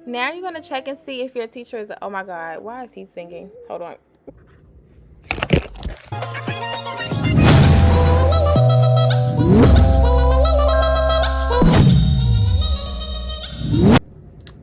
Now you're gonna check and see if your teacher is, oh my God, why is he singing? Hold on.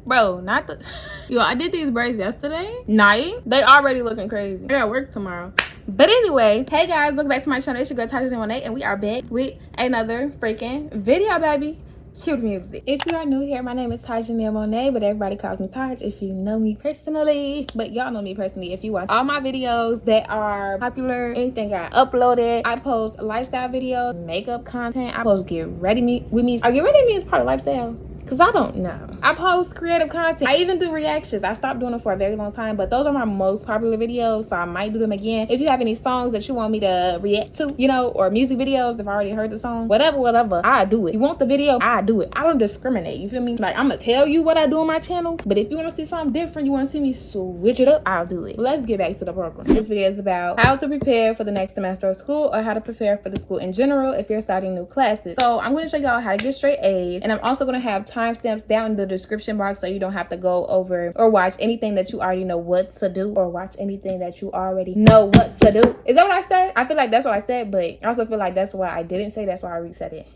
Bro, not the, yo, I did these braids yesterday night. They already looking crazy. I gotta work tomorrow. But anyway, hey guys, welcome back to my channel. It's your girl 𝐬𝐴 𝐂𝐡𝐚𝐧𝐽, and we are back with another freaking video, baby. Cue the music. If you are new here, my name is 𝐬𝐴 𝐂𝐡𝐚𝐧𝐽, but everybody calls me Taj if you know me personally. But y'all know me personally if you watch all my videos that are popular, anything I uploaded. I post lifestyle videos, makeup content. I post get ready with me. Get ready with me is part of lifestyle. Cause I don't know. I post creative content. I even do reactions. I stopped doing them for a very long time, but those are my most popular videos, so I might do them again. If you have any songs that you want me to react to, you know, or music videos, if I already heard the song, whatever, I do it. You want the video, I do it. I don't discriminate, you feel me? Like, I'm gonna tell you what I do on my channel, but if you want to see something different, you want to see me switch it up, I'll do it. But let's get back to the program. This video is about how to prepare for the next semester of school, or how to prepare for the school in general if you're starting new classes. So I'm going to show y'all how to get straight A's, and I'm also going to have timestamps down in the description box so you don't have to go over or watch anything that you already know what to do, or watch anything that you already know what to do. Is that what I said? I feel like that's what I said, but I also feel like that's what I didn't say. That's why I reset it.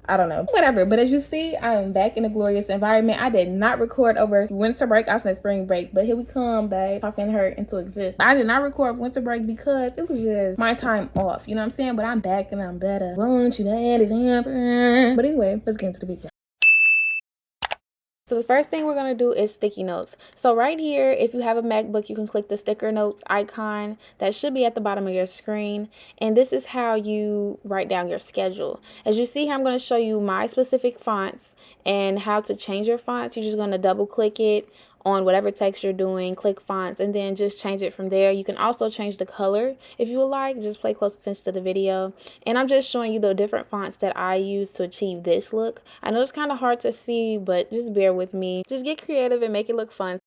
I don't know, whatever. But as you see, I am back in a glorious environment. I did not record over winter break. I was in spring break, but here we come, babe, talking her into existence. I did not record winter break because it was just my time off, you know what I'm saying? But I'm back and I'm better. Won't you let it happen? But anyway, let's get into the video. So the first thing we're going to do is sticky notes. So right here, if you have a MacBook, you can click the sticker notes icon that should be at the bottom of your screen. And this is how you write down your schedule. As you see here, I'm going to show you my specific fonts and how to change your fonts. You're just going to double click it on whatever text you're doing, click fonts, and then just change it from there. You can also change the color if you would like. Just pay close attention to the video. And I'm just showing you the different fonts that I use to achieve this look. I know it's kind of hard to see, but just bear with me. Just get creative and make it look fun.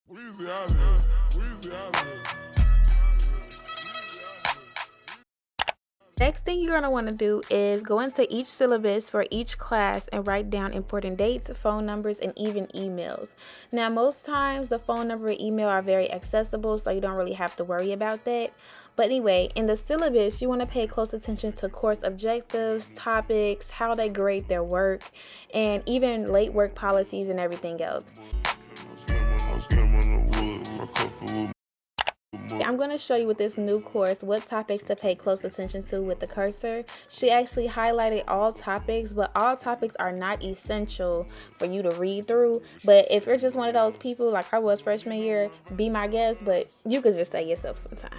Next thing you're going to want to do is go into each syllabus for each class and write down important dates, phone numbers, and even emails. Now, most times the phone number and email are very accessible, so you don't really have to worry about that. But anyway, in the syllabus, you want to pay close attention to course objectives, topics, how they grade their work, and even late work policies and everything else. I'm going to show you with this new course what topics to pay close attention to with the cursor. She actually highlighted all topics, but all topics are not essential for you to read through. But if you're just one of those people like I was freshman year, be my guest, but you could just say yourself sometime.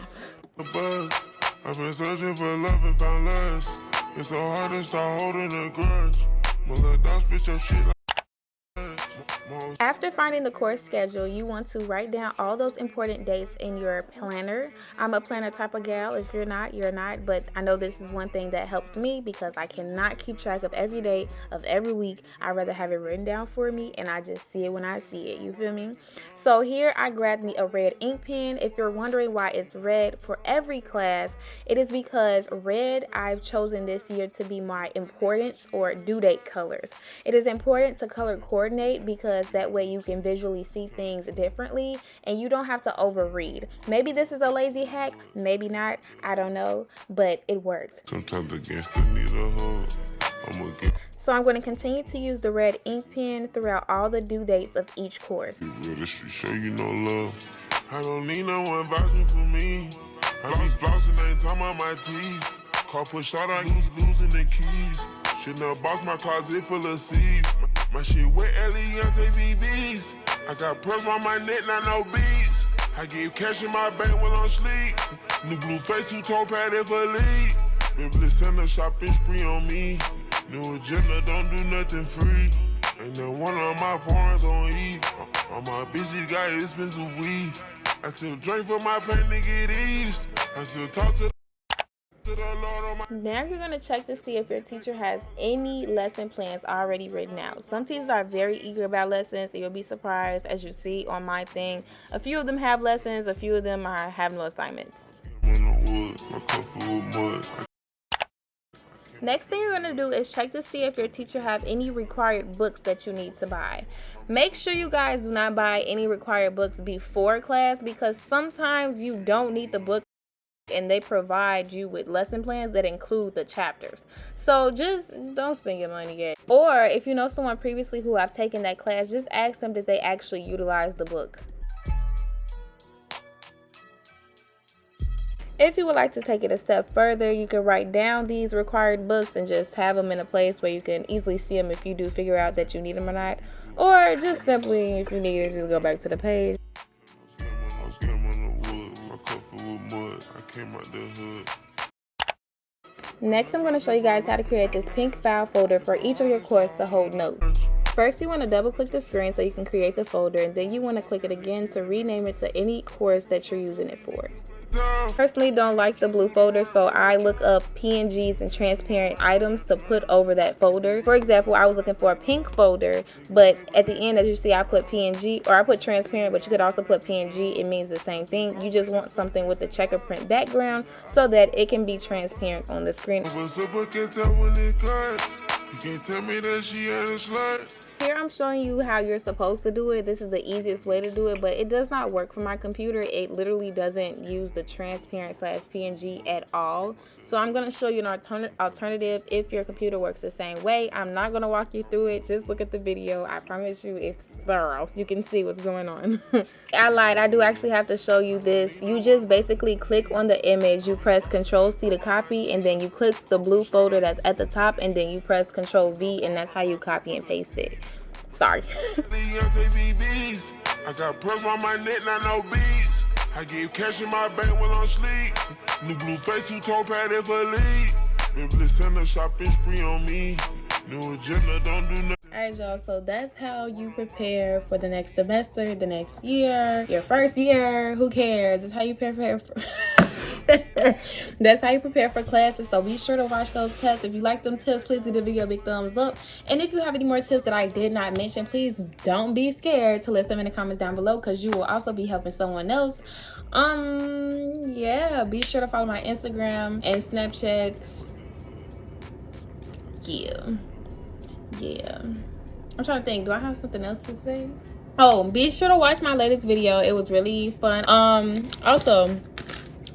I've been searching for love and found less. It's so hard to start holding a grudge. My little dog spit your shit like. After finding the course schedule, you want to write down all those important dates in your planner. I'm a planner type of gal. If you're not, you're not. But I know this is one thing that helps me because I cannot keep track of every day of every week. I'd rather have it written down for me and I just see it when I see it. You feel me? So here I grabbed me a red ink pen. If you're wondering why it's red for every class, it is because red I've chosen this year to be my importance or due date colors. It is important to color coordinate because that way you can visually see things differently and you don't have to overread. Maybe this is a lazy hack, maybe not, I don't know, but it works. Sometimes against the needle, so I'm going to continue to use the red ink pen throughout all the due dates of each course. Show you no love. I don't need no one vouching for me. I be flossing, ain't talking about my teeth. Car push out, I losing the keys. Shouldn't have boxed my closet full of seeds. My shit wet, Eliante BBs. I got pearls on my neck, not no beads. I gave cash in my bank while I'm sleep. New blue face, two-tone padded for lead. Baby, send a shopping spree on me. New agenda, don't do nothing free. Ain't no one of my foreigns on E. All my bitches got expensive weed. I still drink for my pain to get eased. I still talk to Now you're going to check to see if your teacher has any lesson plans already written out. Some teachers are very eager about lessons, and you'll be surprised as you see on my thing. A few of them have lessons, a few of them have no assignments. Next thing you're going to do is check to see if your teacher have any required books that you need to buy. Make sure you guys do not buy any required books before class, because sometimes you don't need the book and they provide you with lesson plans that include the chapters. So just don't spend your money yet. Or if you know someone previously who have taken that class, just ask them did they actually utilize the book. If you would like to take it a step further, you can write down these required books and just have them in a place where you can easily see them if you do figure out that you need them or not. Or just simply, if you need it, just go back to the page. Next, I'm going to show you guys how to create this pink file folder for each of your courses to hold notes. First, you want to double click the screen so you can create the folder, and then you want to click it again to rename it to any course that you're using it for. Personally, don't like the blue folder, so I look up PNGs and transparent items to put over that folder. For example, I was looking for a pink folder, but at the end, as you see, I put PNG, or I put transparent, but you could also put PNG. It means the same thing. You just want something with the checker print background so that it can be transparent on the screen. Here I'm showing you how you're supposed to do it. This is the easiest way to do it, but it does not work for my computer. It literally doesn't use the transparent / PNG at all. So I'm going to show you an alternative if your computer works the same way. I'm not going to walk you through it. Just look at the video. I promise you it's thorough. You can see what's going on. I lied. I do actually have to show you this. You just basically click on the image. You press Control-C to copy, and then you click the blue folder that's at the top, and then you press Control-V, and that's how you copy and paste it. Sorry. I got pearls on my neck, not no beads. I give cash in my bank while I'm sleep. New blue face, who told Patty for lead. Maybe send a shopping spree on me. New agenda, don't do nothing. Alright, y'all, so that's how you prepare for the next semester, the next year, your first year. Who cares? That's how you prepare for that's how you prepare for classes. So be sure to watch those tests. If you like them tips, please give the video a big thumbs up. And if you have any more tips that I did not mention, please don't be scared to list them in the comments down below, because you will also be helping someone else. Yeah, be sure to follow my Instagram and Snapchat. Yeah, I'm trying to think, do I have something else to say? Oh, be sure to watch my latest video. It was really fun. Also,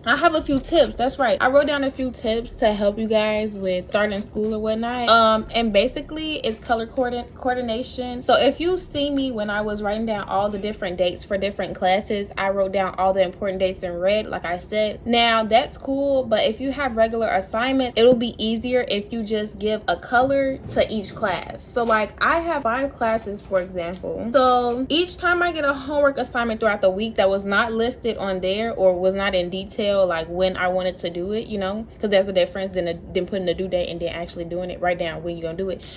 I have a few tips. That's right, I wrote down a few tips to help you guys with starting school or whatnot. And basically it's color coordination. So if you see me when I was writing down all the different dates for different classes, I wrote down all the important dates in red, like I said. Now that's cool, but if you have regular assignments, it'll be easier if you just give a color to each class. So like I have 5 classes, for example, so each time I get a homework assignment throughout the week that was not listed on there or was not in detail, like when I wanted to do it, you know, because there's a difference than putting the due date and then actually doing it. Write down when you're gonna do it.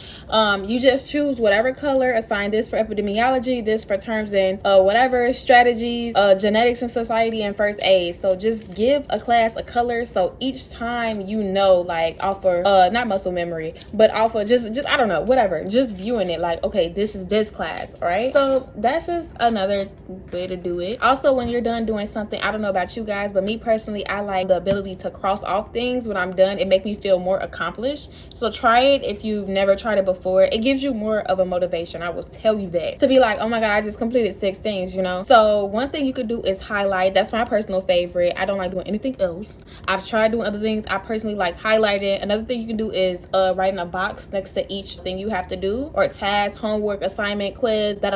You just choose whatever color, assign this for epidemiology, this for terms and whatever strategies, genetics and society, and first aid. So just give a class a color, so each time you know, like off of not muscle memory, but off of just I don't know, whatever, just viewing it like, okay, this is this class. All right, so that's just another way to do it. Also, when you're done doing something, I don't know about you guys, but me personally, I like the ability to cross off things when I'm done. It makes me feel more accomplished. So try it if you've never tried it before. It gives you more of a motivation, I will tell you that, to be like, oh my god, I just completed 6 things, you know. So one thing you could do is highlight. That's my personal favorite. I don't like doing anything else. I've tried doing other things. I personally like highlighting. Another thing you can do is writing a box next to each thing you have to do, or task, homework, assignment, quiz, put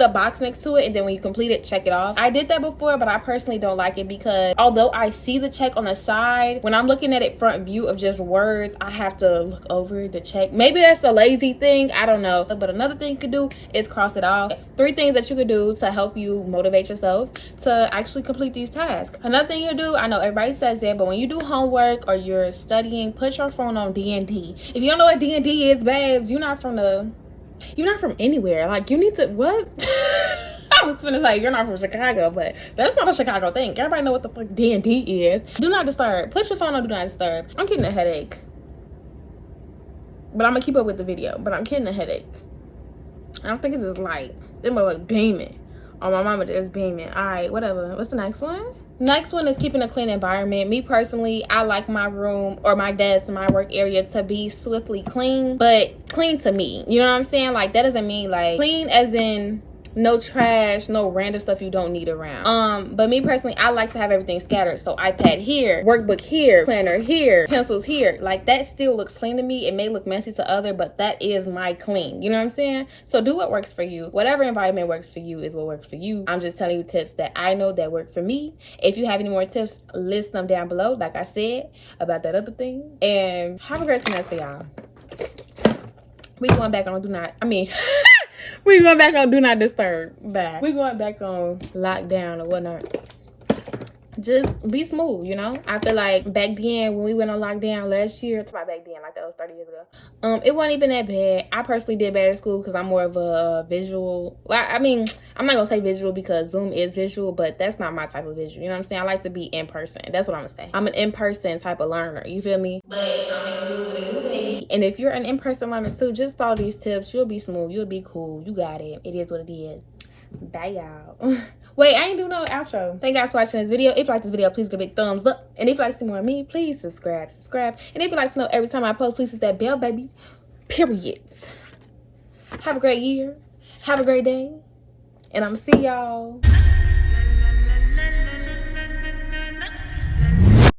a box next to it, and then when you complete it, check it off. I did that before, but I personally don't like it, because although I see the check on the side, when I'm looking at it front view of just words, I have to look over the check. Maybe that's a lazy thing, I don't know. But another thing you could do is cross it off. 3 things that you could do to help you motivate yourself to actually complete these tasks. Another thing you do, I know everybody says it, but when you do homework or you're studying, put your phone on D&D. If you don't know what D&D is, babes, you're not from anywhere. Like, you need to, what? I was gonna say you're not from Chicago, but that's not a Chicago thing. Everybody know what the fuck D&D is. Do not disturb. Put your phone on do not disturb. I'm getting a headache, but I'm gonna keep up with the video. But I'm getting a headache. I don't think it's this light. It might like beaming. Oh, my mama is beaming. All right, whatever. What's the next one? Next one is keeping a clean environment. Me personally, I like my room or my desk, my work area to be swiftly clean, but clean to me. You know what I'm saying? Like, that doesn't mean like clean as in no trash, no random stuff you don't need around. But me personally, I like to have everything scattered. So iPad here, workbook here, planner here, pencils here. Like, that still looks clean to me. It may look messy to other, but that is my clean. You know what I'm saying? So do what works for you. Whatever environment works for you is what works for you. I'm just telling you tips that I know that work for me. If you have any more tips, list them down below, like I said, about that other thing. And have a great night, y'all. We going back on we going back on do not disturb. Bye. We going back on lockdown or whatnot. Just be smooth, you know. I feel like back then when we went on lockdown last year, to my back then, like that was 30 years ago, it wasn't even that bad. I personally did bad at school because I'm more of a visual, I mean, I'm not gonna say visual because Zoom is visual, but that's not my type of visual, you know what I'm saying? I like to be in person. That's what I'm gonna say. I'm an in-person type of learner, you feel me? But I'm making do what it do, baby. And if you're an in-person learner too, just follow these tips. You'll be smooth, you'll be cool, you got it. It is what it is. Bye, y'all. Wait, I ain't do no outro. Thank you guys for watching this video. If you like this video, please give it a big thumbs up. And if you like to see more of me, please subscribe. And if you like to know every time I post, please hit that bell, baby. Period. Have a great year. Have a great day. And I'm gonna see y'all